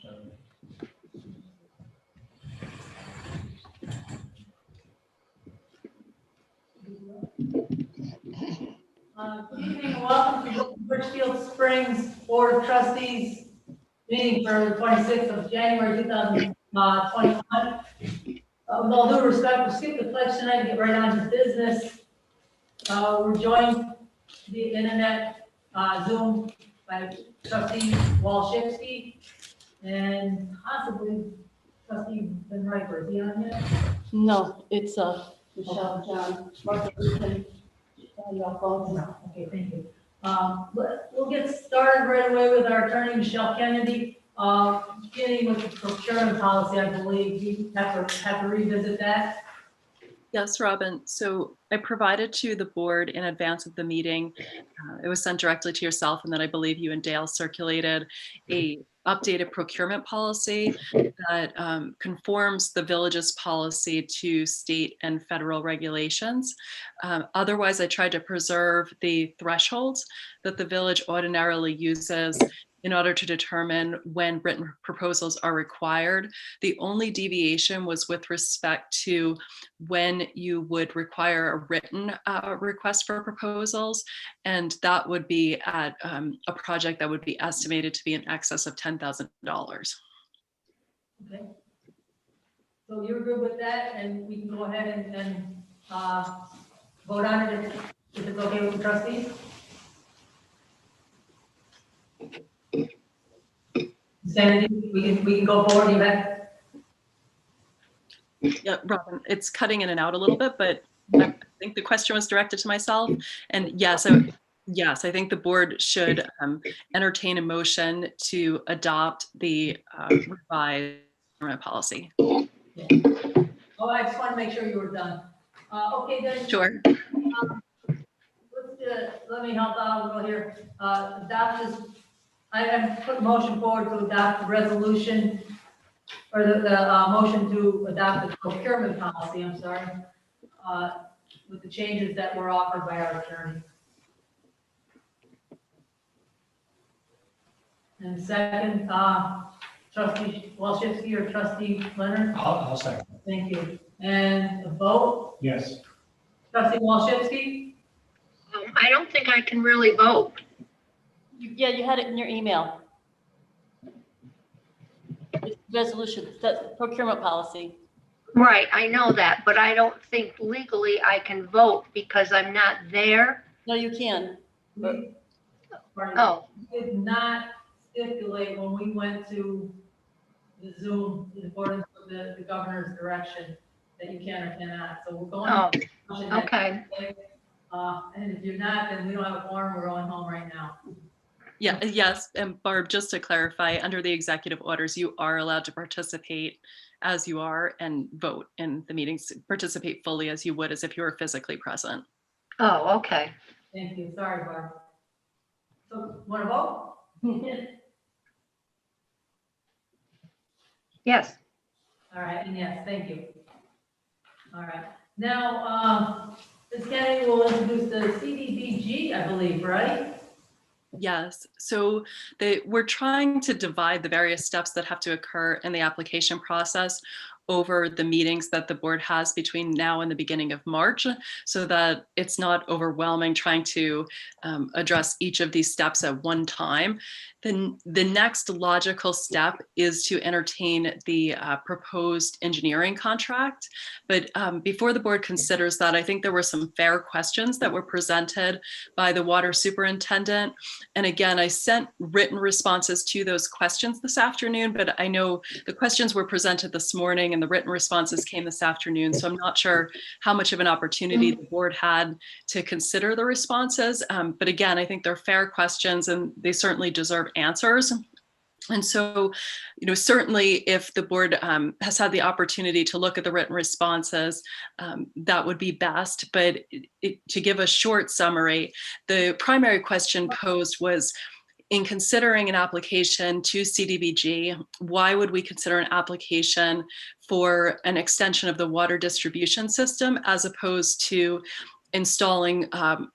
Good evening and welcome to Richfield Springs Board of Trustees meeting for the 26th of January 2021. With all due respect, we'll skip the pledge tonight and get right on to business. We're joined via internet, Zoom, by Trustee Walshipski and possibly Trustee Van Riper. Is he on yet? No, it's Michelle, John, Martha, Ethan, your phones. No. Okay, thank you. We'll get started right away with our attorney, Michelle Kennedy. Beginning with the procurement policy, I believe you have to revisit that. Yes, Robin. So I provided to the board in advance of the meeting. It was sent directly to yourself, and then I believe you and Dale circulated a updated procurement policy that conforms the village's policy to state and federal regulations. Otherwise, I tried to preserve the thresholds that the village ordinarily uses in order to determine when written proposals are required. The only deviation was with respect to when you would require a written request for proposals, and that would be at a project that would be estimated to be in excess of $10,000. Okay. So you're good with that, and we can go ahead and vote on it if it's okay with the trustees? Sandy, we can go forward, you bet. Yeah, Robin, it's cutting in and out a little bit, but I think the question was directed to myself. And yes, I think the board should entertain a motion to adopt the revised procurement policy. Yeah. Oh, I just want to make sure you were done. Okay, then. Sure. Let me help out a little here. Adopt this. I have put motion forward to adopt the resolution or the motion to adopt the procurement policy. I'm sorry, with the changes that were offered by our attorney. And second, Trustee Walshipski or Trustee Leonard? I'll second. Thank you. And a vote? Yes. Trustee Walshipski? I don't think I can really vote. Yeah, you had it in your email. It's resolution, that's procurement policy. Right, I know that, but I don't think legally I can vote because I'm not there. No, you can. Oh, We did not stipulate when we went to the Zoom in accordance with the governor's direction that you can or cannot. So we're going. oh, okay. And if you're not, then we don't have a quorum. We're going home right now. Yeah, yes, and Barb, just to clarify, under the executive orders, you are allowed to participate as you are and vote in the meetings, participate fully as you would as if you were physically present. Oh, okay. Thank you. Sorry, Barb. So, want to vote? Yes. All right, and yes, thank you. All right. Now, Ms. Kennedy will introduce the CDBG, I believe, right? Yes, so we're trying to divide the various steps that have to occur in the application process over the meetings that the board has between now and the beginning of March, so that it's not overwhelming trying to address each of these steps at one time. Then the next logical step is to entertain the proposed engineering contract. But before the board considers that, I think there were some fair questions that were presented by the water superintendent. And again, I sent written responses to those questions this afternoon, but I know the questions were presented this morning and the written responses came this afternoon. So I'm not sure how much of an opportunity the board had to consider the responses. But again, I think they're fair questions and they certainly deserve answers. And so, certainly if the board has had the opportunity to look at the written responses, that would be best. But to give a short summary, the primary question posed was, in considering an application to CDBG, why would we consider an application for an extension of the water distribution system as opposed to installing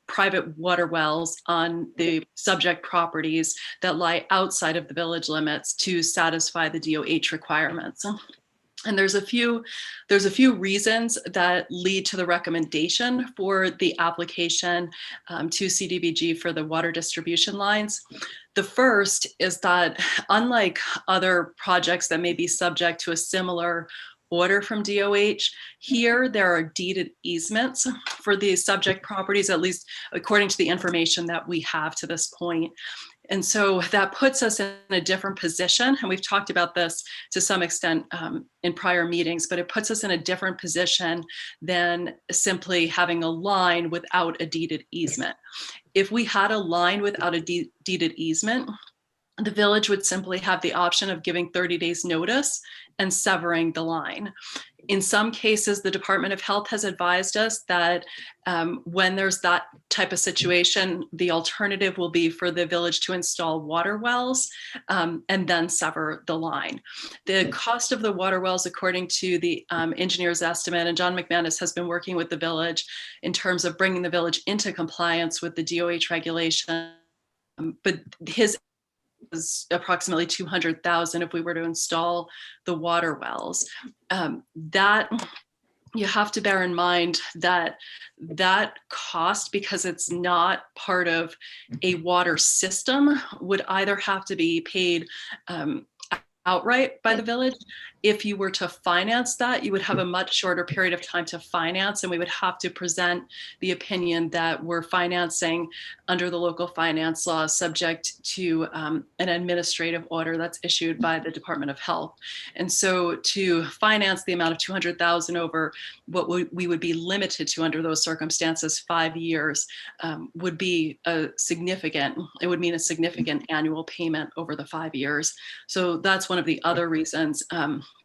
private water wells on the subject properties that lie outside of the village limits to satisfy the DOH requirements. And there's a few reasons that lead to the recommendation for the application to CDBG for the water distribution lines. The first is that unlike other projects that may be subject to a similar order from DOH, here there are deeded easements for the subject properties, at least according to the information that we have to this point. And so that puts us in a different position. And we've talked about this to some extent in prior meetings, but it puts us in a different position than simply having a line without a deeded easement. If we had a line without a deeded easement, the village would simply have the option of giving 30 days notice and severing the line. In some cases, the Department of Health has advised us that when there's that type of situation, the alternative will be for the village to install water wells and then sever the line. The cost of the water wells, according to the engineer's estimate, and John McManus has been working with the village in terms of bringing the village into compliance with the DOH regulation, but his is approximately 200,000 if we were to install the water wells. That you have to bear in mind that that cost, because it's not part of a water system, would either have to be paid outright by the village. If you were to finance that, you would have a much shorter period of time to finance, and we would have to present the opinion that we're financing under the local finance law subject to an administrative order that's issued by the Department of Health. And so to finance the amount of 200,000 over what we would be limited to under those circumstances, 5 years, would be it would mean a significant annual payment over the 5 years. So that's one of the other reasons.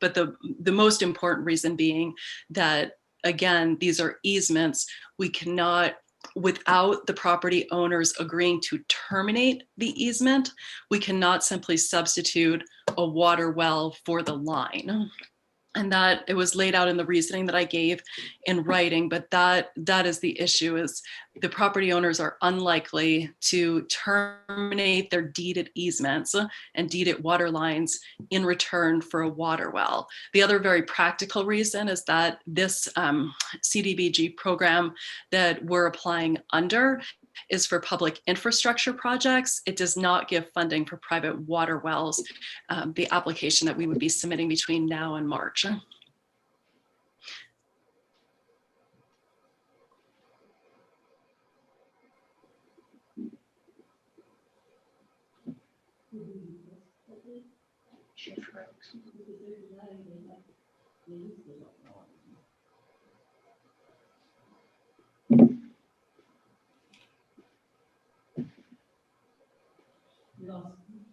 But the most important reason being that, again, these are easements. We cannot, without the property owners agreeing to terminate the easement, we cannot simply substitute a water well for the line. And that it was laid out in the reasoning that I gave in writing, but that is the issue, is the property owners are unlikely to terminate their deeded easements and deeded water lines in return for a water well. The other very practical reason is that this CDBG program that we're applying under is for public infrastructure projects. It does not give funding for private water wells, the application that we would be submitting between now and March.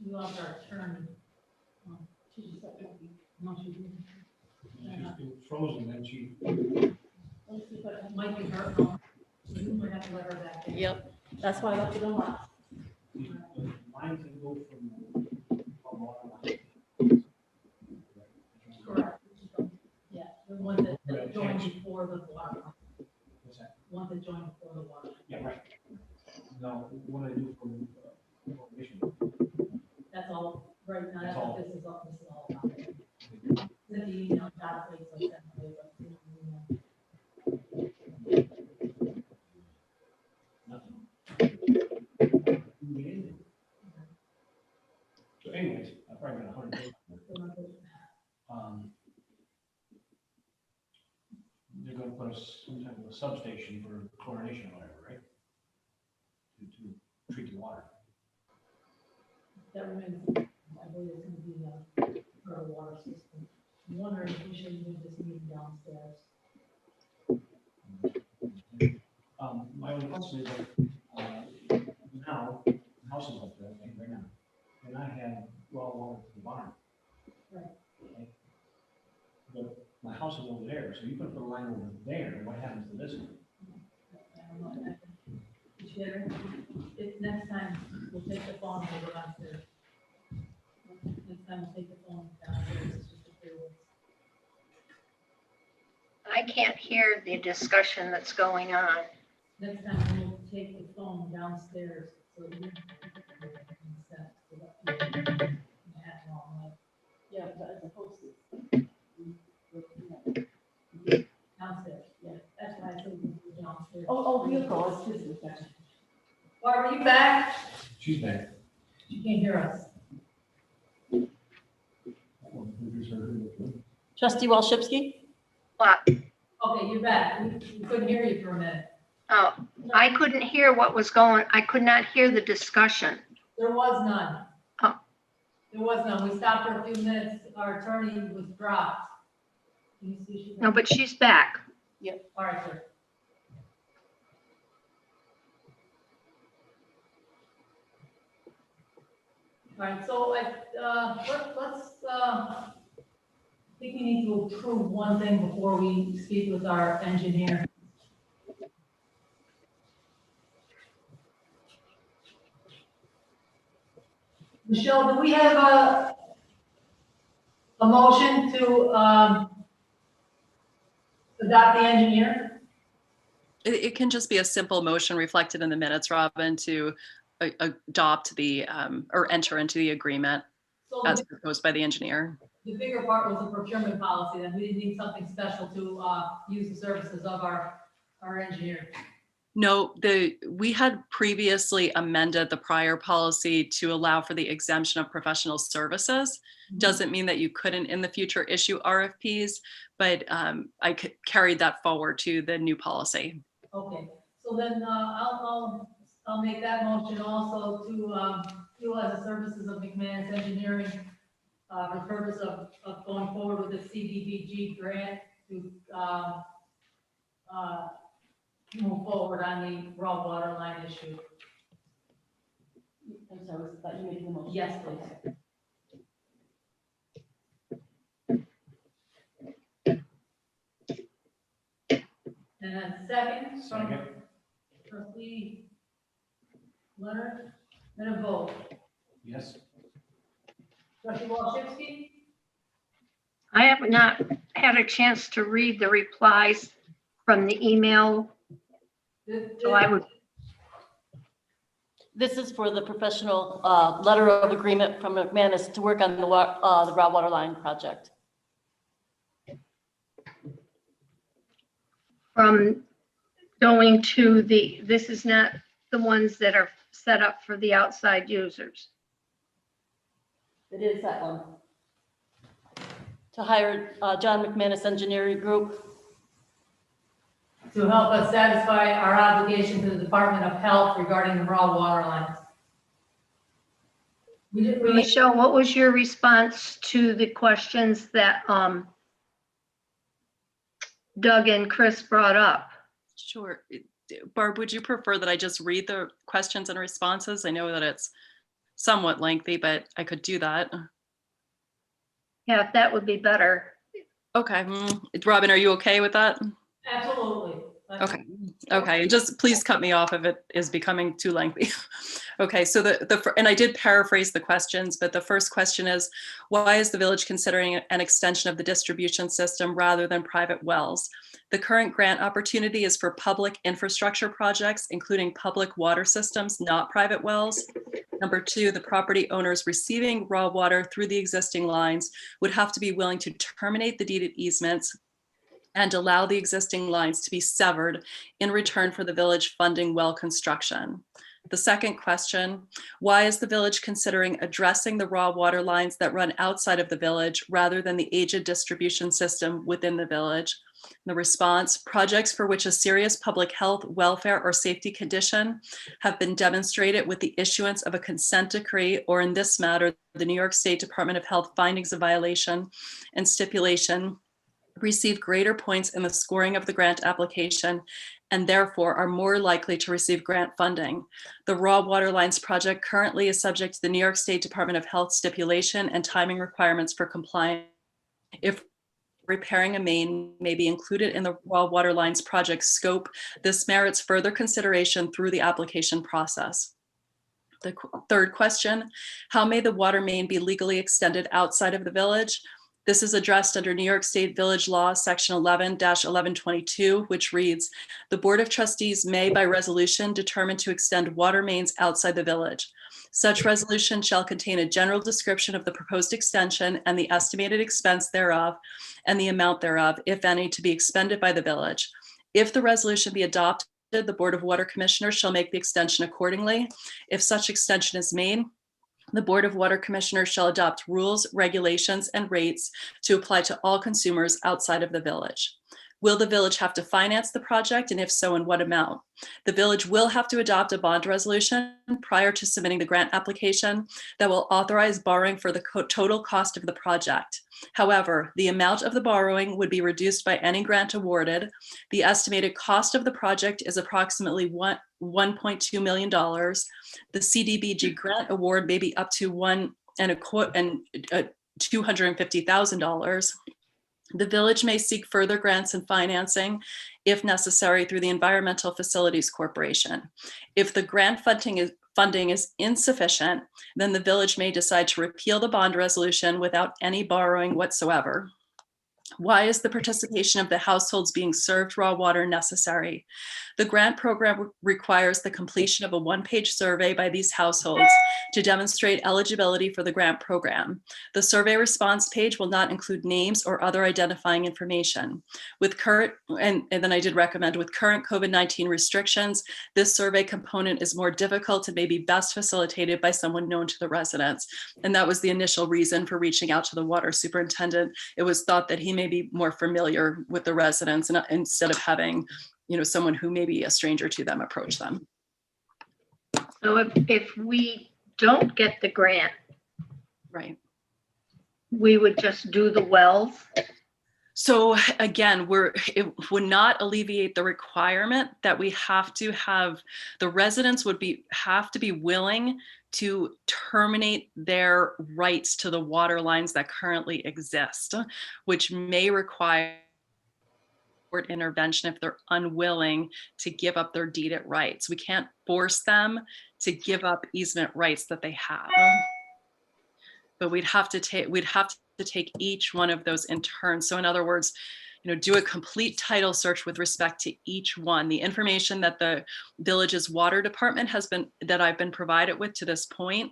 We lost our attorney. No, she didn't. She's been frozen and she, Let's see if it might be her phone. We might have to let her back in. Yep, that's why I left it on. mine can go from a water line. Correct. Yeah, the one that joined before the water. What's that? One that joined before the water. Yeah, right. Now, what I do from information, That's all, right now, That's that's all. what this is all about. Then the email database, I sent away, but, nothing. So anyways, I probably got 100 pages. They're gonna put us some type of a substation for chlorination or whatever, right? To treat the water. That remains, I believe it's gonna be, for the water system. I'm wondering if we should move this meeting downstairs. My only question is that, now, the house is up there, right now, and I have raw water to the barn. Right. Okay. But my house is over there, so you can put a line over there, what happens to this one? I don't know. Sharon, if next time, we'll take the phone and we'll go downstairs. Next time, we'll take the phone downstairs, it's just a few words. I can't hear the discussion that's going on. Next time we'll take the phone downstairs. So you Yeah, but as opposed to. downstairs, yeah, that's why I said we do downstairs. Oh, vehicle, excuse me. Barbara, you back? She's back. You can't hear us. Trustee Walshipski? But, Okay, you're back. We couldn't hear you for a minute. oh, I couldn't hear what was going, I could not hear the discussion. There was none. Oh. There was none. We stopped for a few minutes. Our attorney was dropped. Can you see she's? No, but she's back. All right, sir. All right, so let's, I think we need to approve one thing before we speak with our engineer. Michelle, do we have a motion to, adopt the engineer? It can just be a simple motion reflected in the minutes, Robin, to adopt the, or enter into the agreement So as proposed by the engineer. the bigger part was the procurement policy, then we didn't need something special to, use the services of our engineer. No, we had previously amended the prior policy to allow for the exemption of professional services. Doesn't mean that you couldn't in the future issue RFPs, but I carried that forward to the new policy. Okay, so then, I'll make that motion also to, utilize the services of McManus Engineering, for the purpose of going forward with the CDBG grant to, move forward on the raw water line issue. I'm sorry, was that you making the motion? Yes, please. And then second, from Second. trustee Leonard, then a vote. Yes. Trustee Walshipski? I have not had a chance to read the replies from the email, so I would, This is for the professional letter of agreement from McManus to work on the raw water line project. from going to this is not the ones that are set up for the outside users. It is that one. To hire John McManus Engineering Group. To help us satisfy our obligation to the Department of Health regarding the raw water lines. We Michelle, what was your response to the questions that Doug and Chris brought up? Sure. Barb, would you prefer that I just read the questions and responses? I know that it's somewhat lengthy, but I could do that. Yeah, that would be better. Okay. Robin, are you okay with that? Absolutely. Okay. Okay. And just please cut me off if it is becoming too lengthy. Okay. So and I did paraphrase the questions, but the first question is, why is the village considering an extension of the distribution system rather than private wells? The current grant opportunity is for public infrastructure projects, including public water systems, not private wells. Number two, the property owners receiving raw water through the existing lines would have to be willing to terminate the deeded easements and allow the existing lines to be severed in return for the village funding well construction. The second question, why is the village considering addressing the raw water lines that run outside of the village rather than the aged distribution system within the village? The response, projects for which a serious public health, welfare, or safety condition have been demonstrated with the issuance of a consent decree, or in this matter, the New York State Department of Health findings of violation and stipulation, receive greater points in the scoring of the grant application and therefore are more likely to receive grant funding. The Raw Water Lines project currently is subject to the New York State Department of Health stipulation and timing requirements for compliance. If repairing a main may be included in the Raw Water Lines project scope, this merits further consideration through the application process. The third question, how may the water main be legally extended outside of the village? This is addressed under New York State Village Law, Section 11-1122, which reads, "The Board of Trustees may by resolution determine to extend water mains outside the village. Such resolution shall contain a general description of the proposed extension and the estimated expense thereof and the amount thereof, if any, to be expended by the village. If the resolution be adopted, the Board of Water Commissioners shall make the extension accordingly. If such extension is made, the Board of Water Commissioners shall adopt rules, regulations, and rates to apply to all consumers outside of the village. Will the village have to finance the project, and if so, in what amount? The village will have to adopt a bond resolution prior to submitting the grant application that will authorize borrowing for the total cost of the project. However, the amount of the borrowing would be reduced by any grant awarded. The estimated cost of the project is approximately $1.2 million. The CDBG grant award may be up to $250,000. The village may seek further grants and financing if necessary through the Environmental Facilities Corporation. If the grant funding is insufficient, then the village may decide to repeal the bond resolution without any borrowing whatsoever. Why is the participation of the households being served raw water necessary? The grant program requires the completion of a one-page survey by these households to demonstrate eligibility for the grant program. The survey response page will not include names or other identifying information. With current, and then I did recommend, with current COVID-19 restrictions, this survey component is more difficult and may be best facilitated by someone known to the residents. And that was the initial reason for reaching out to the water superintendent. It was thought that he may be more familiar with the residents and instead of having, someone who may be a stranger to them approach them. So if we don't get the grant, Right. we would just do the wells? So again, it would not alleviate the requirement that we have to have, the residents have to be willing to terminate their rights to the water lines that currently exist, which may require intervention if they're unwilling to give up their deeded rights. We can't force them to give up easement rights that they have. But we'd have to take each one of those in turn. So in other words, do a complete title search with respect to each one. The information that the village's water department that I've been provided with to this point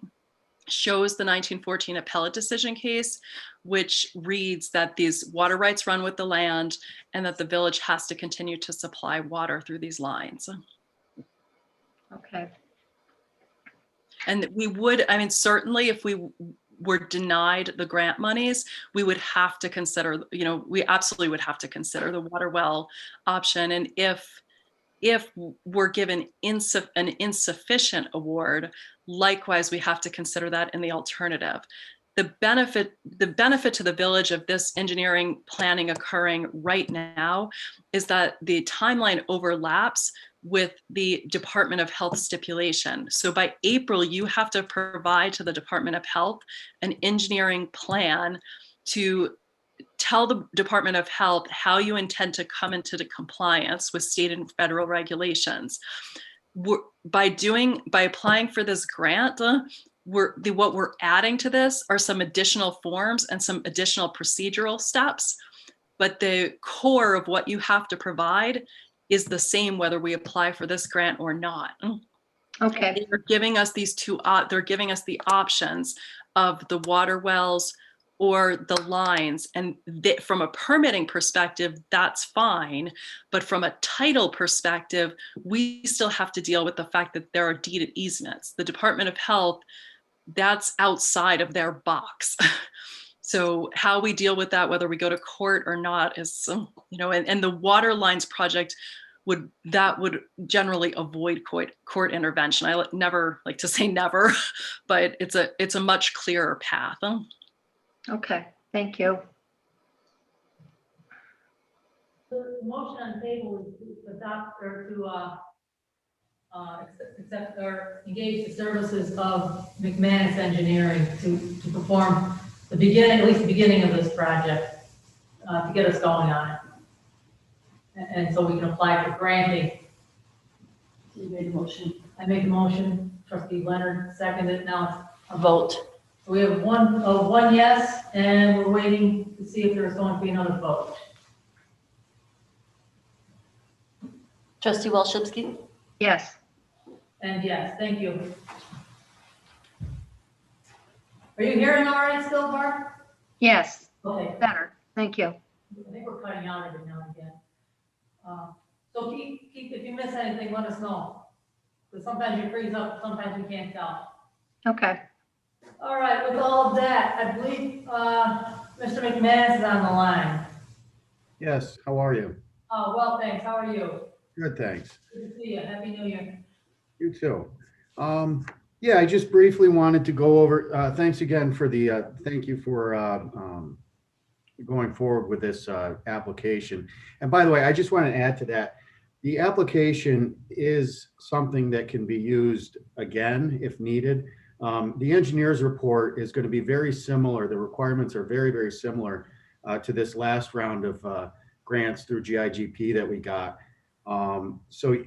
shows the 1914 appellate decision case, which reads that these water rights run with the land and that the village has to continue to supply water through these lines. Okay. And we would, certainly if we were denied the grant monies, we would have to consider, we absolutely would have to consider the water well option. And if we're given an insufficient award, likewise, we have to consider that in the alternative. The benefit to the village of this engineering planning occurring right now is that the timeline overlaps with the Department of Health stipulation. So by April, you have to provide to the Department of Health an engineering plan to tell the Department of Health how you intend to come into the compliance with state and federal regulations. By applying for this grant, what we're adding to this are some additional forms and some additional procedural steps, but the core of what you have to provide is the same whether we apply for this grant or not. Okay. They're giving us they're giving us the options of the water wells or the lines. And from a permitting perspective, that's fine. But from a title perspective, we still have to deal with the fact that there are deeded easements. The Department of Health, that's outside of their box. So how we deal with that, whether we go to court or not, is, and the water lines project would generally avoid court intervention. I never like to say never, but it's a much clearer path. Okay, thank you. The motion on the table is to adopt or to accept or engage the services of McManus Engineering to perform at least the beginning of this project, to get us going on it. And so we can apply for granting. You made a motion. I made the motion, trustee Leonard seconded, now it's A vote. We have one yes, and we're waiting to see if there's going to be another vote. Trustee Walshipski? Yes, And yes, thank you. Are you hearing all right still, Mark? yes, Okay, better. Thank you. I think we're cutting out every now and again. So if you miss anything, let us know. Because sometimes you freeze up, sometimes we can't tell. Okay. All right, with all of that, I believe, Mr. McManus is on the line. Yes, how are you? Oh, well, thanks. How are you? Good, thanks. Good to see you. Happy New Year. You too. Yeah, I just briefly wanted to go over, thanks again for thank you for going forward with this application. And by the way, I just want to add to that, the application is something that can be used again if needed. The engineer's report is going to be very similar. The requirements are very, very similar to this last round of grants through GIGP that we got. So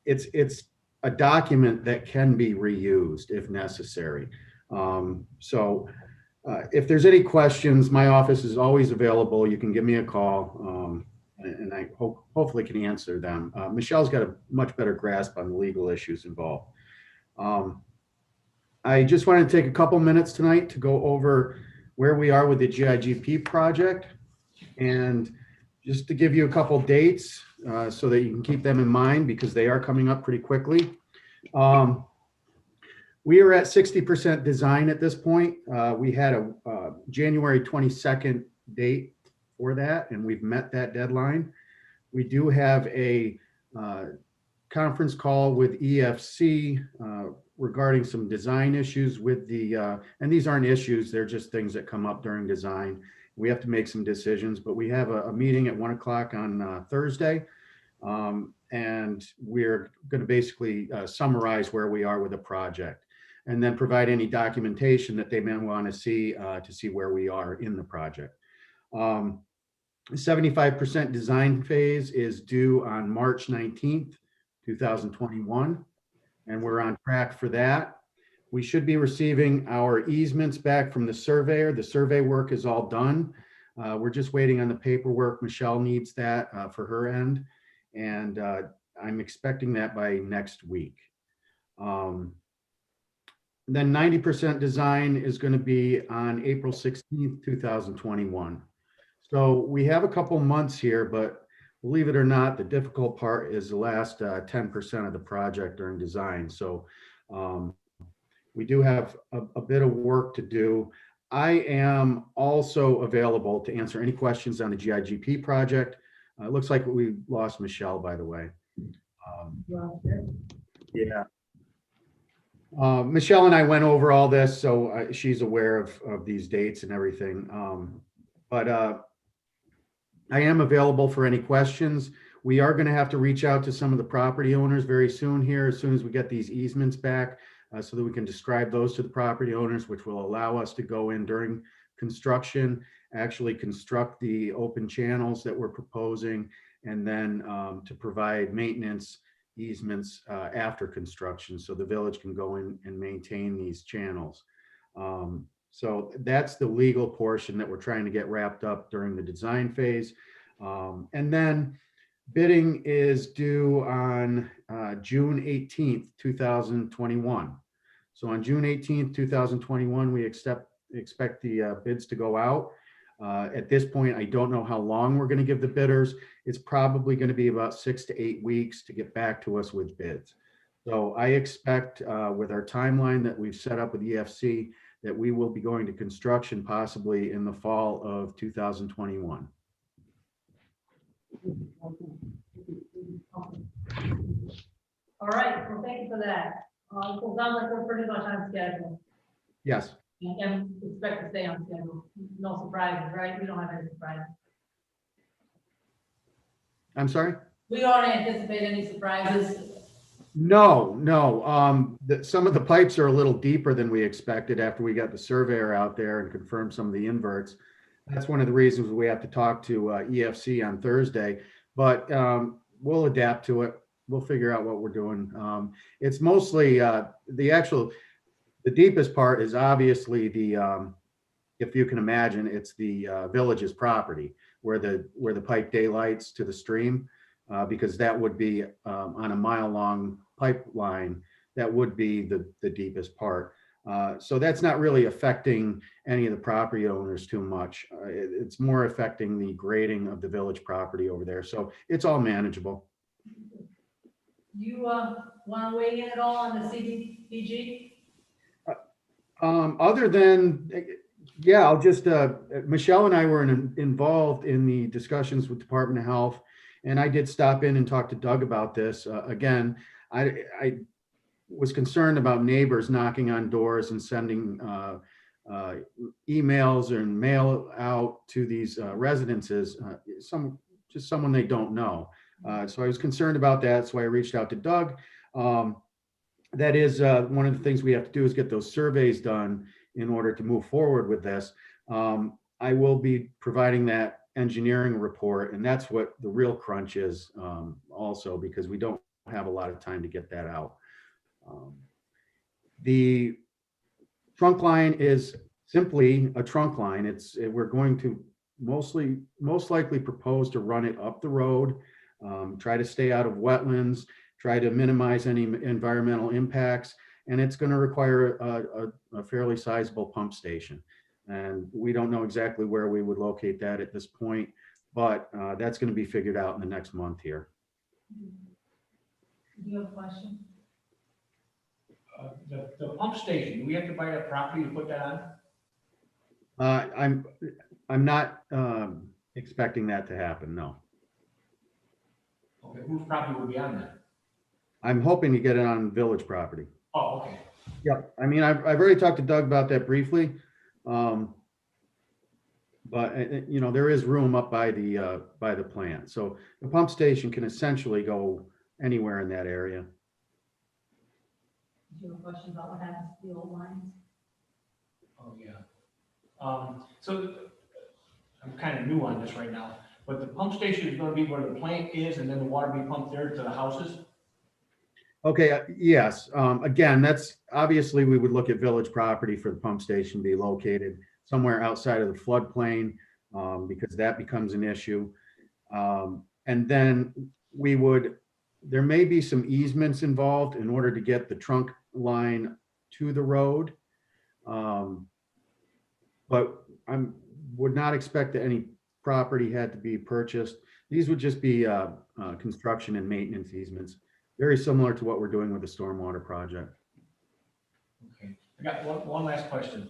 it's a document that can be reused if necessary. If there's any questions, my office is always available. You can give me a call, and I hopefully can answer them. Michelle's got a much better grasp on the legal issues involved. I just wanted to take a couple minutes tonight to go over where we are with the GIGP project, and just to give you a couple dates so that you can keep them in mind because they are coming up pretty quickly. We are at 60% design at this point. We had a January 22nd date for that, and we've met that deadline. We do have a conference call with EFC regarding some design issues with and these aren't issues, they're just things that come up during design. We have to make some decisions, but we have a meeting at 1 o'clock on Thursday. And we're going to basically summarize where we are with the project and then provide any documentation that they may want to see where we are in the project. 75% design phase is due on March 19th, 2021, and we're on track for that. We should be receiving our easements back from the surveyor. The survey work is all done. We're just waiting on the paperwork. Michelle needs that for her end, and I'm expecting that by next week. Then 90% design is going to be on April 16th, 2021. So we have a couple months here, but believe it or not, the difficult part is the last 10% of the project during design. So we do have a bit of work to do. I am also available to answer any questions on the GIGP project. It looks like we lost Michelle, by the way. Yeah. Michelle and I went over all this, so she's aware of these dates and everything. But I am available for any questions. We are going to have to reach out to some of the property owners very soon here, as soon as we get these easements back, so that we can describe those to the property owners, which will allow us to go in during construction, actually construct the open channels that we're proposing, and then to provide maintenance easements after construction, so the village can go in and maintain these channels. So that's the legal portion that we're trying to get wrapped up during the design phase. And then bidding is due on June 18th, 2021. So on June 18th, 2021, we expect the bids to go out. At this point, I don't know how long we're going to give the bidders. It's probably going to be about 6 to 8 weeks to get back to us with bids. So I expect with our timeline that we've set up with EFC that we will be going to construction possibly in the fall of 2021. All right, well, thank you for that. It sounds like we're pretty much on schedule. Yes. And expect to stay on schedule. No surprises, right? We don't have any surprises. I'm sorry? We don't anticipate any surprises. No. Some of the pipes are a little deeper than we expected after we got the surveyor out there and confirmed some of the inverts. That's one of the reasons we have to talk to EFC on Thursday, but we'll adapt to it. We'll figure out what we're doing. It's mostly the actual The deepest part is obviously if you can imagine, it's the village's property where the pipe daylights to the stream, because that would be on a mile-long pipeline, that would be the deepest part. So that's not really affecting any of the property owners too much. It's more affecting the grading of the village property over there. So it's all manageable. You want to weigh in at all on the CDBG? Other than, yeah, I'll just, Michelle and I were involved in the discussions with Department of Health, and I did stop in and talk to Doug about this. Again, I was concerned about neighbors knocking on doors and sending emails and mail out to these residences, just someone they don't know. So I was concerned about that, so I reached out to Doug. That is one of the things we have to do is get those surveys done in order to move forward with this. I will be providing that engineering report, and that's what the real crunch is also, because we don't have a lot of time to get that out. The trunk line is simply a trunk line. We're going to most likely propose to run it up the road, try to stay out of wetlands, try to minimize any environmental impacts, and it's going to require a fairly sizable pump station. And we don't know exactly where we would locate that at this point, but that's going to be figured out in the next month here. Do you have a question? The pump station, do we have to buy that property to put that on? I'm not expecting that to happen, no. Okay, whose property will be on that? I'm hoping to get it on village property. Oh, okay. Yep. I mean, I've already talked to Doug about that briefly. But you know, there is room up by the plant. So the pump station can essentially go anywhere in that area. Do you have a question about what happens to the old lines? Oh, yeah. So I'm kind of new on this right now, but the pump station is going to be where the plant is and then the water be pumped there to the houses? Okay, yes. Again, that's obviously we would look at village property for the pump station to be located somewhere outside of the floodplain, because that becomes an issue. And then there may be some easements involved in order to get the trunk line to the road. But would not expect that any property had to be purchased. These would just be construction and maintenance easements, very similar to what we're doing with the stormwater project. Okay, I got one last question.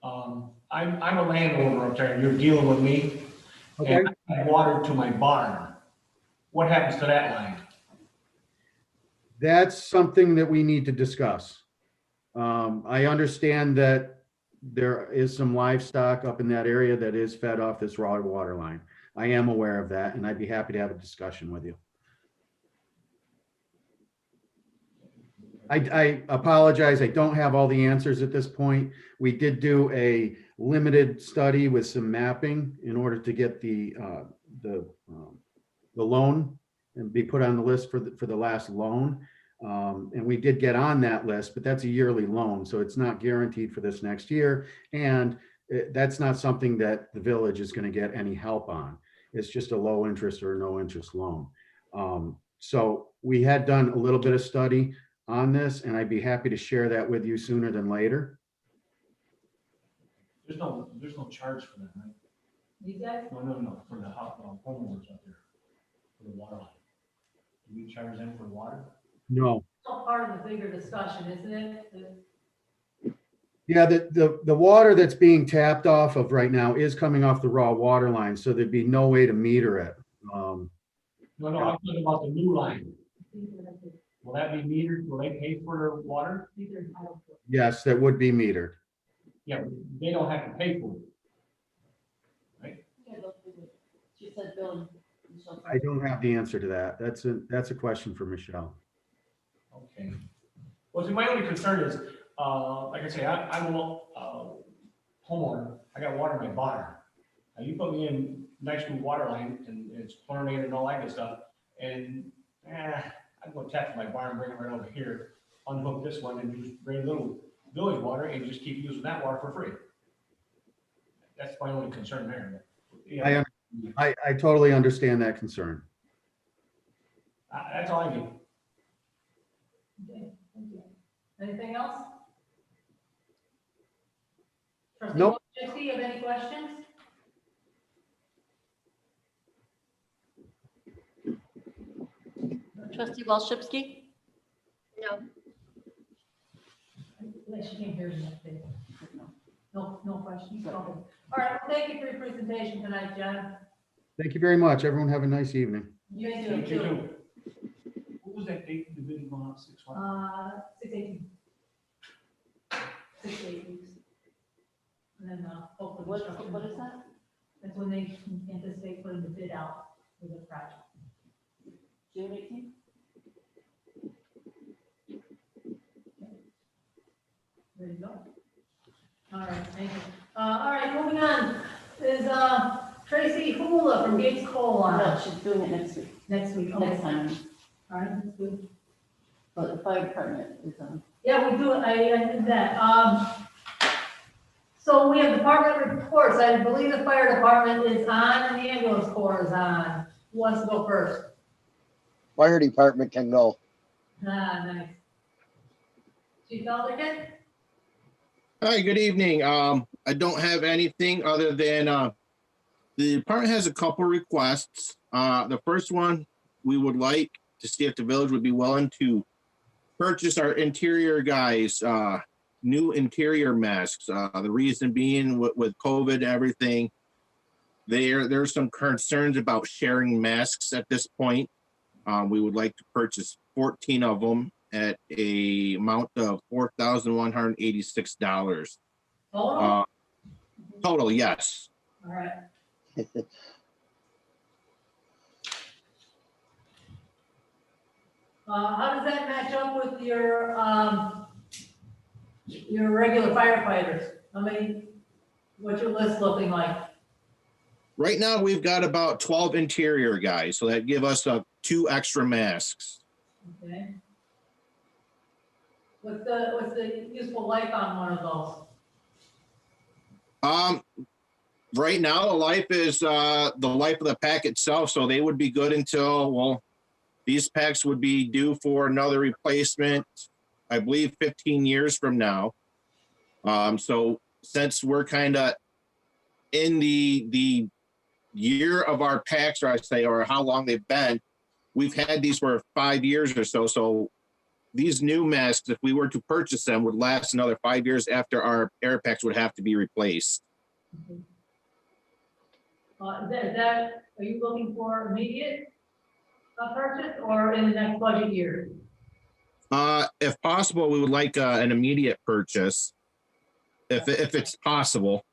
I'm a landowner up there and you're dealing with me. Okay. And I have water to my barn. What happens to that line? That's something that we need to discuss. I understand that there is some livestock up in that area that is fed off this raw water line. I am aware of that, and I'd be happy to have a discussion with you. I apologize. I don't have all the answers at this point. We did do a limited study with some mapping in order to get the loan and be put on the list for the last loan. And we did get on that list, but that's a yearly loan, so it's not guaranteed for this next year. And that's not something that the village is going to get any help on. It's just a low interest or no interest loan. So we had done a little bit of study on this, and I'd be happy to share that with you sooner than later. There's no charge for that, right? You guys? No, for the homeowners up there, for the water line. Do we charge them for water? No. It's all part of the bigger discussion, isn't it? Yeah, the water that's being tapped off of right now is coming off the raw water line, so there'd be no way to meter it. No, I'm talking about the new line. Will that be metered? Will they pay for the water? Yes, that would be metered. Yeah, but they don't have to pay for it. She said billing. I don't have the answer to that. That's a question for Michelle. Okay. Well, see, my only concern is, like I say, I'm a homeowner. I got water in my barn. Now you put me in nice new water line and it's chlorinated and all that good stuff. And I'm going to tap my barn, bring it right over here, unhook this one and use very little village water and just keep using that water for free. That's my only concern there. Yeah, I totally understand that concern. that's all I need. Okay, thank you. Anything else? Trustee Nope. Wojcicki, you have any questions? Trustee Walshipski? No, She can't hear you. No questions? Okay. All right, well, thank you for your presentation tonight, Jen. Thank you very much. Everyone have a nice evening. You You too. too. What was that date, the bidding going out, 6/1? 6 to 8 weeks. And then, hopefully. construction- What is that? That's when they anticipate putting the bid out for the project. June 18th? There you go. All right, thank you. All right, moving on, is, Tracy Hula from Gates Coal No, on she's doing it next week, next week. next Okay. time, All right, that's good. but the fire department is on. Yeah, we do, I did that. So we have department reports. I believe the fire department is on and the ambulance corps is on. Who wants to go first? Fire department can go. Nice. Chief Elderkin? Hi, good evening. I don't have anything other than, the department has a couple requests. The first one, we would like to see if the village would be willing to purchase our interior guys, new interior masks. The reason being with COVID and everything, there's some concerns about sharing masks at this point. We would like to purchase 14 of them at a amount of $4,186. Total? Total, yes. All right. How does that match up with your regular firefighters? How many, what's your list looking like? Right now, we've got about 12 interior guys, so that give us 2 extra masks. Okay. What's the useful life on one of those? Right now, the life is the life of the pack itself, so they would be good until, well, these packs would be due for another replacement, I believe 15 years from now. So since we're kind of in the year of our packs, or I say, or how long they've been, we've had these for 5 years or so. So these new masks, if we were to purchase them, would last another 5 years after our air packs would have to be replaced. Are you looking for immediate purchase or in the next budget year? If possible, we would like an immediate purchase, if it's possible.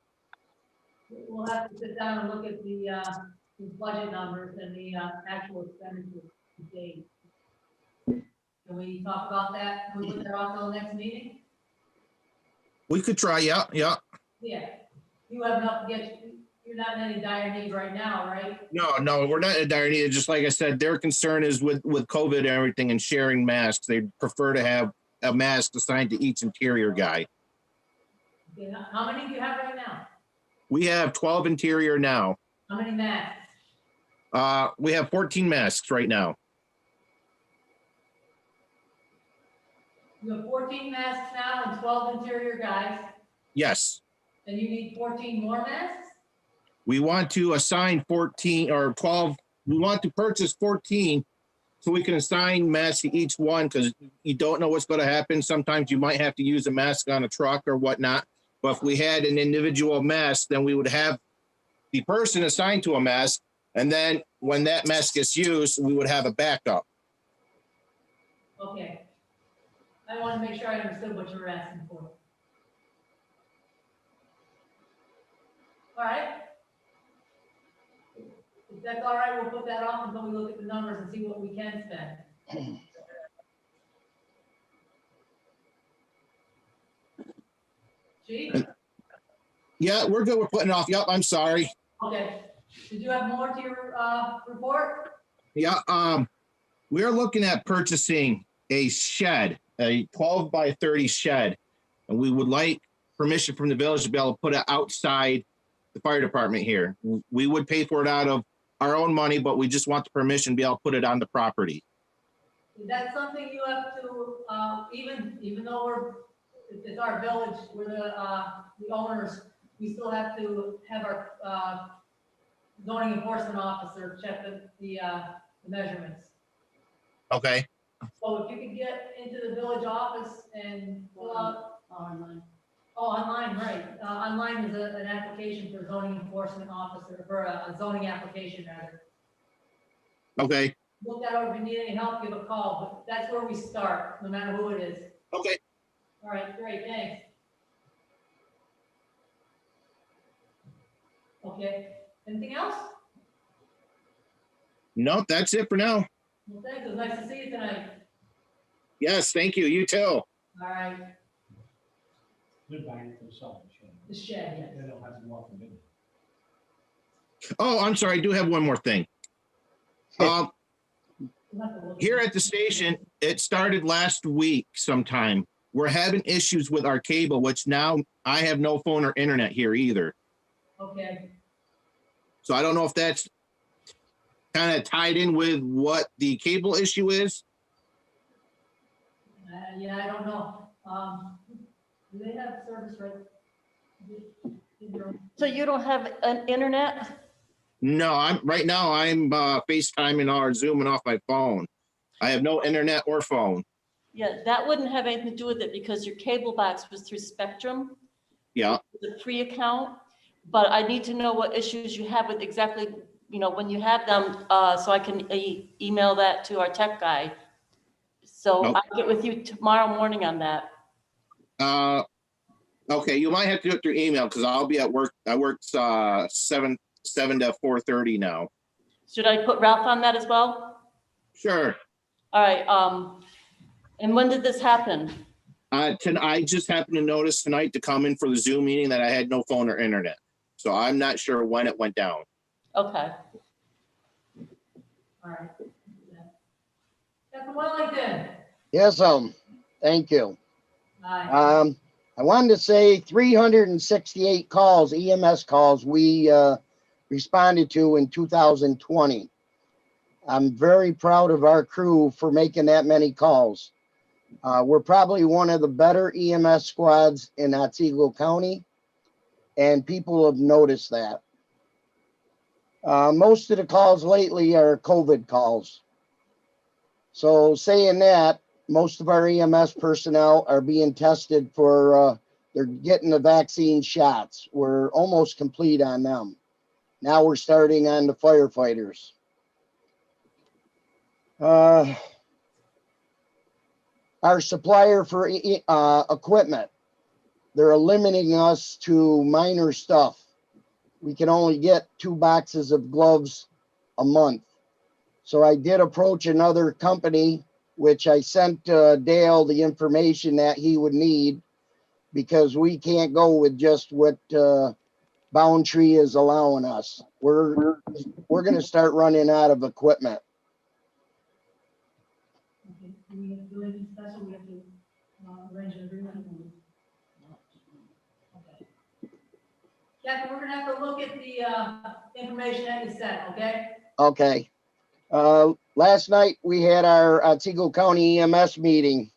We'll have to sit down and look at the budget numbers and the actual expenditures to date. Can we talk about that? Can we put that on till the next meeting? We could try, yeah. Yeah. You have enough to get, you're not in any dire need right now, right? No, we're not in a dire need. Just like I said, their concern is with COVID and everything and sharing masks. They'd prefer to have a mask assigned to each interior guy. Okay, how many do you have right now? We have 12 interior now. How many masks? We have 14 masks right now. You have 14 masks now and 12 interior guys, Yes. and you need 14 more masks? We want to assign 14 or 12. We want to purchase 14 so we can assign masks to each one, because you don't know what's going to happen. Sometimes you might have to use a mask on a truck or whatnot. But if we had an individual mask, then we would have the person assigned to a mask. And then when that mask gets used, we would have a backup. Okay. I want to make sure I understood what you were asking for. All right. If that's all right, we'll put that off until we look at the numbers and see what we can spend. Chief? Yeah, we're good. We're putting it off. Yep, I'm sorry. Okay. Did you have more to your report? Yeah, we're looking at purchasing a shed, a 12 by 30 shed. And we would like permission from the village to be able to put it outside the fire department here. We would pay for it out of our own money, but we just want the permission to be able to put it on the property. That's something you have to, even though it's our village, we're the owners, we still have to have our, zoning enforcement officer check the measurements. Okay, So if you could get into the village office and fill out, Online. oh, online, right, online is an application for zoning enforcement officer, for a zoning application rather. okay, Look that over, if you need any help, give a call, but that's where we start, no matter who it is. okay. All right, great, thanks. Okay, anything else? No, that's it for now. Well, thanks, it was nice to see you tonight. Yes, thank you. You too. All right, They're buying it themselves. the shed, yes. They don't have to go off and do it. Oh, I'm sorry. I do have one more thing. Um, We'll have to look. Here at the station, it started last week sometime. We're having issues with our cable, which now I have no phone or internet here either. Okay, So I don't know if that's kind of tied in with what the cable issue is. yeah, I don't know, do they have service right? So you don't have an internet? No, right now I'm FaceTiming or Zooming off my phone. I have no internet or phone. Yeah, that wouldn't have anything to do with it because your cable box was through Spectrum, Yeah, the free account. But I need to know what issues you have with exactly, when you have them, so I can email that to our tech guy. So Nope. I'll get with you tomorrow morning on that. okay, you might have to do it through email because I'll be at work. I work 7 to 4:30 now. Should I put Ralph on that as well? Sure. All right, and when did this happen? I just happened to notice tonight to come in for the Zoom meeting that I had no phone or internet. So I'm not sure when it went down. Okay. All right. Captain Wellington, Yes, thank you. hi. I wanted to say 368 calls, EMS calls, we responded to in 2020. I'm very proud of our crew for making that many calls. We're probably one of the better EMS squads in Otsego County, and people have noticed that. Most of the calls lately are COVID calls. So saying that, most of our EMS personnel are being tested for, they're getting the vaccine shots. We're almost complete on them. Now we're starting on the firefighters. Our supplier for equipment, they're limiting us to minor stuff. We can only get 2 boxes of gloves a month. So I did approach another company, which I sent Dale the information that he would need, because we can't go with just what Boundtree is allowing us. We're going to start running out of equipment. Okay, do we have to do anything special? We have to arrange an agreement? Okay. Captain, we're gonna have to look at the information that you sent, okay? Okay. Last night we had our Otsego County EMS meeting.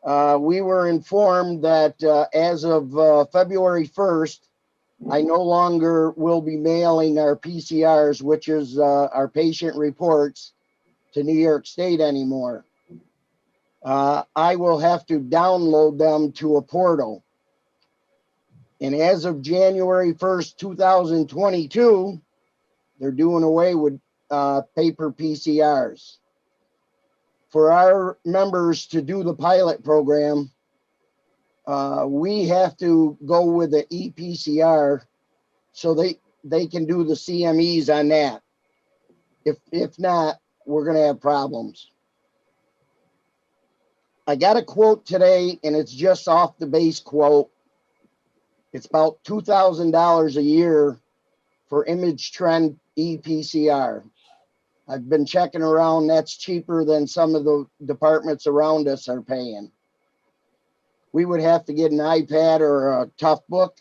We were informed that as of February 1st, I no longer will be mailing our PCRs, which is our patient reports, to New York State anymore. I will have to download them to a portal. And as of January 1st, 2022, they're doing away with paper PCRs. For our members to do the pilot program, we have to go with the ePCR so they can do the CMEs on that. If not, we're going to have problems. I got a quote today, and it's just off the base quote. It's about $2,000 a year for Image Trend ePCR. I've been checking around. That's cheaper than some of the departments around us are paying. we would have to get an iPad or a tough book.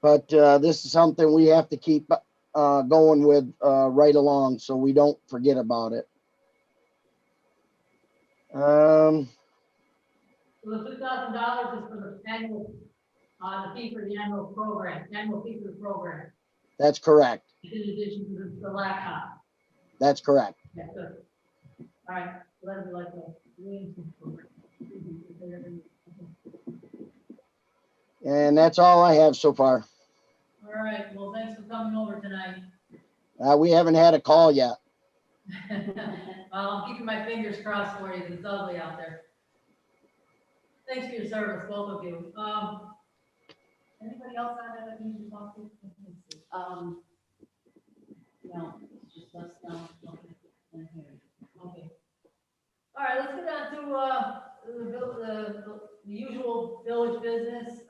But this is something we have to keep going with right along so we don't forget about it. So the $2,000 is for the annual, the fee for the annual program, annual fee for the program, That's correct. in addition to the laptop. That's correct. Yeah, good. All right, so that'd be like a reimbursement program. And that's all I have so far. All right, well, thanks for coming over tonight. We haven't had a call yet. Well, I'm keeping my fingers crossed for you, 'cause it's ugly out there. Thanks for your service, both of you. Anybody else have anything to talk to? No, it's just us now. Okay. All right, let's get on to, the usual village business.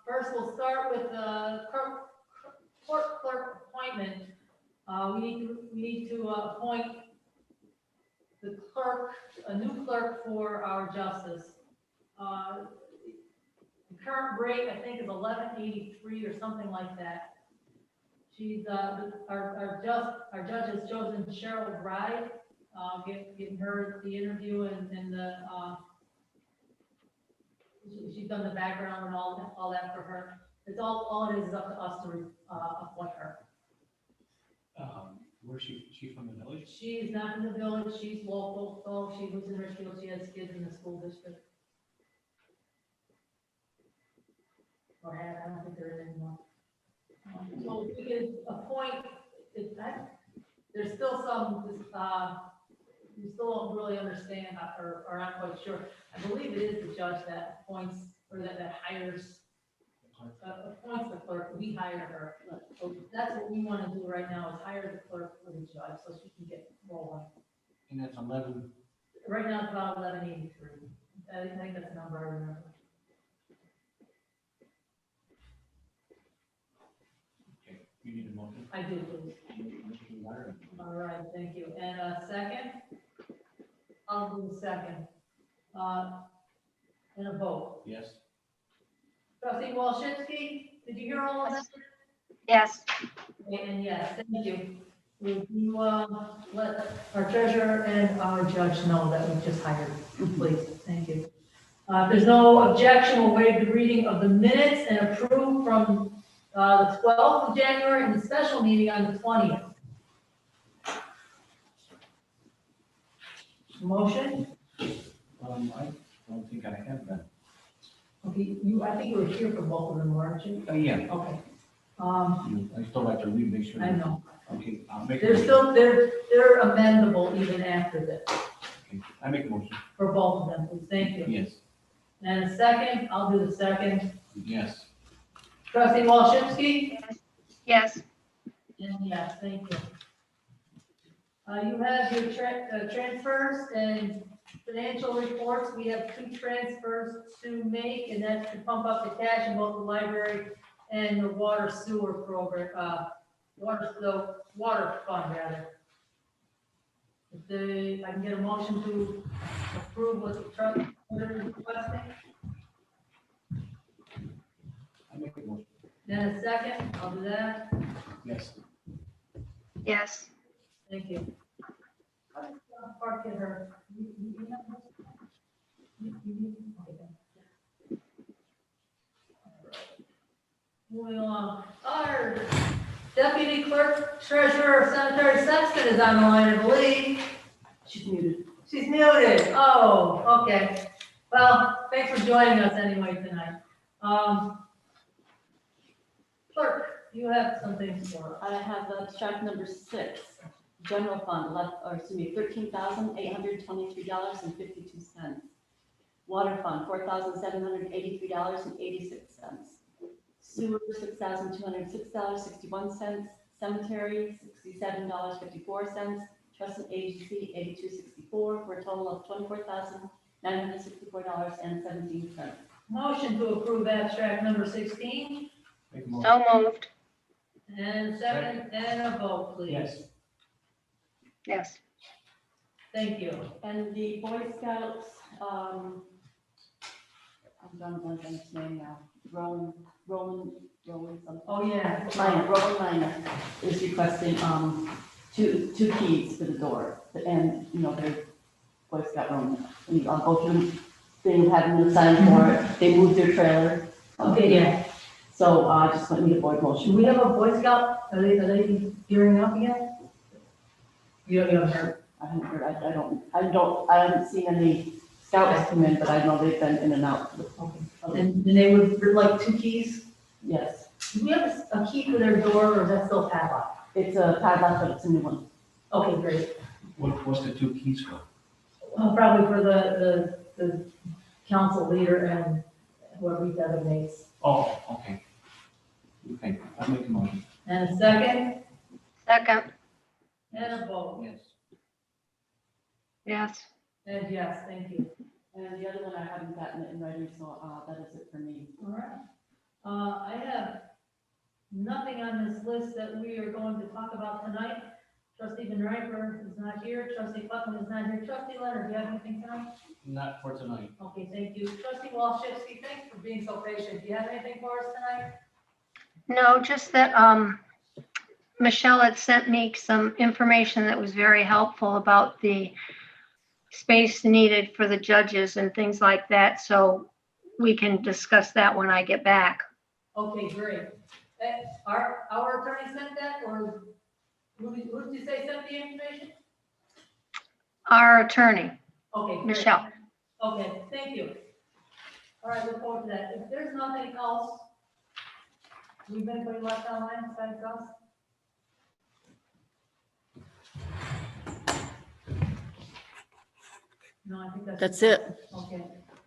First, we'll start with the court clerk appointment. We need to appoint the clerk, a new clerk for our justice. The current rate, I think, is 1183 or something like that. She's, our judge has chosen Cheryl Bride, getting her the interview and the, she's done the background and all that for her. It's all it is up to us to appoint her. Where's she from the village? She's not in the village, she's local, so she lives in Richfield, she has kids in the school district. Or had, I don't think they're in anymore. So we could appoint, there's still some, we still don't really understand, or aren't quite sure. I believe it is the judge that appoints, or that hires, appoints the clerk, we hire her. So that's what we want to do right now, is hire the clerk for the judge, so she can get rolling. And that's 11. Right now, it's about 1183. I think that's the number I remember. Okay, you need a motion? I do, please. All right, thank you. And a second? I'll do the second. And a vote. Yes. Trustee Walshewski, did you hear all of that? Yes, And yes, thank you. Would you, let our treasurer and our judge know that we just hired, please? Thank you. If there's no objection, we'll waive the reading of the minutes and approve from, the 12th of January and the special meeting on the 20th. Motion? I don't think I have that. Okay, I think you were here for both of them, weren't you? Yeah. Okay. I still have to read, make sure. I know. Okay, I'll make. They're still, they're amendable even after this, Okay, I make a motion. for both of them, please, thank you. Yes. And a second, I'll do the second. Yes. Trustee Walshewski? yes, And yes, thank you. You have your transfers and financial reports. We have 2 transfers to make, and that's to pump up the cash in both the library and the water sewer program, the water fund rather. If I can get a motion to approve what the trust is requesting, I make a motion. then a second, I'll do that. Yes. yes. Thank you. How does Park get her? You know this? Okay, then. Moving along, our deputy clerk treasurer Cemetery Sexton is on the line, I believe. She's muted. She's muted. Oh, okay. Well, thanks for joining us anyway tonight. Clerk, you have some things for us. I have track number 6, general fund, $13,823.52. Water fund, $4,783.86. Sewer, $6,206.61. Cemetery, $67.54. Trust and agency, $82.64, for a total of $24,964.17. Motion to approve abstract number 16, Make a motion. So moved, and second, and a vote, please. Yes. yes, Thank you. And the Boy Scouts John Blank on his name now, Rowan something. Oh, yeah. Rowan Minor is requesting, two keys for the door, and, you know, their Boy Scout room. And I'll go through, they have no sign for it, they moved their trailer. Okay, yeah. So I just want need a board Do motion. we have a Boy Scout? Are they gearing up yet? You haven't heard? I haven't heard, I haven't seen any scouts come in, but I know they've been in and out. Okay. And they would like 2 keys? Yes, Do we have a key for their door, or is that still padlocked? it's a padlock, but it's a new one. Okay, great. What's the 2 keys for? Probably for the council leader and whoever he designates. Oh, okay. Okay, I'll make a motion. And a second, Second, and a vote. Yes. yes. And yes, thank you. And the other one, I haven't gotten it in writing, so that is it for me. All right. I have nothing on this list that we are going to talk about tonight. Trustee Van Riper is not here. Trustee Buckman is not here. Trustee Leonard, do you have anything tonight? Not for tonight. Okay, thank you. Trustee Walshewski, thanks for being so patient. Do you have anything for us tonight? No, just that, Michelle had sent me some information that was very helpful about the space needed for the judges and things like that, so we can discuss that when I get back. Okay, great. Our attorney sent that, or who did you say sent the information? Our attorney, Okay, great. Michelle. Okay, thank you. All right, look forward to that. If there's nothing else, we've been putting left online besides us? No, I think That's it. Okay,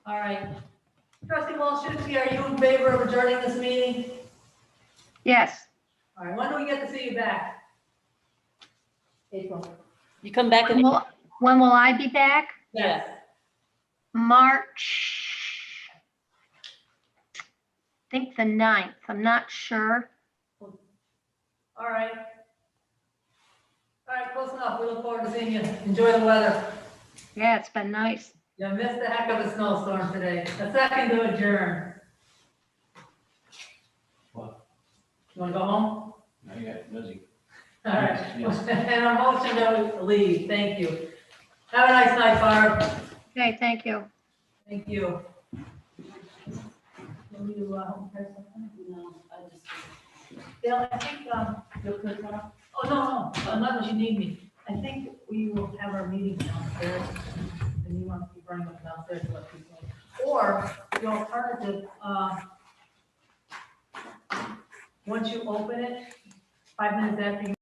all right. Trustee Walshewski, are you in favor of adjourning this meeting? Yes, All right, when do we get to see you back? April. You come back in, when will I be back? yes, March, I think the 9th, I'm not sure. All right. All right, close enough. We look forward to seeing you. Enjoy the weather. Yeah, it's been nice. You missed a heck of a snowstorm today. A second to adjourn. What? You want to go home? Not yet, busy. All right. Yes. And a motion to leave. Thank you. Have a nice night, Barb. Okay, thank you. Thank you. Will you, home care something? no, I just, Dale, I think, you'll put it on? oh, no, not that you need me. I think we will have our meeting downstairs, and you want to keep running downstairs to let people. Or the alternative, once you open it, 5 minutes after you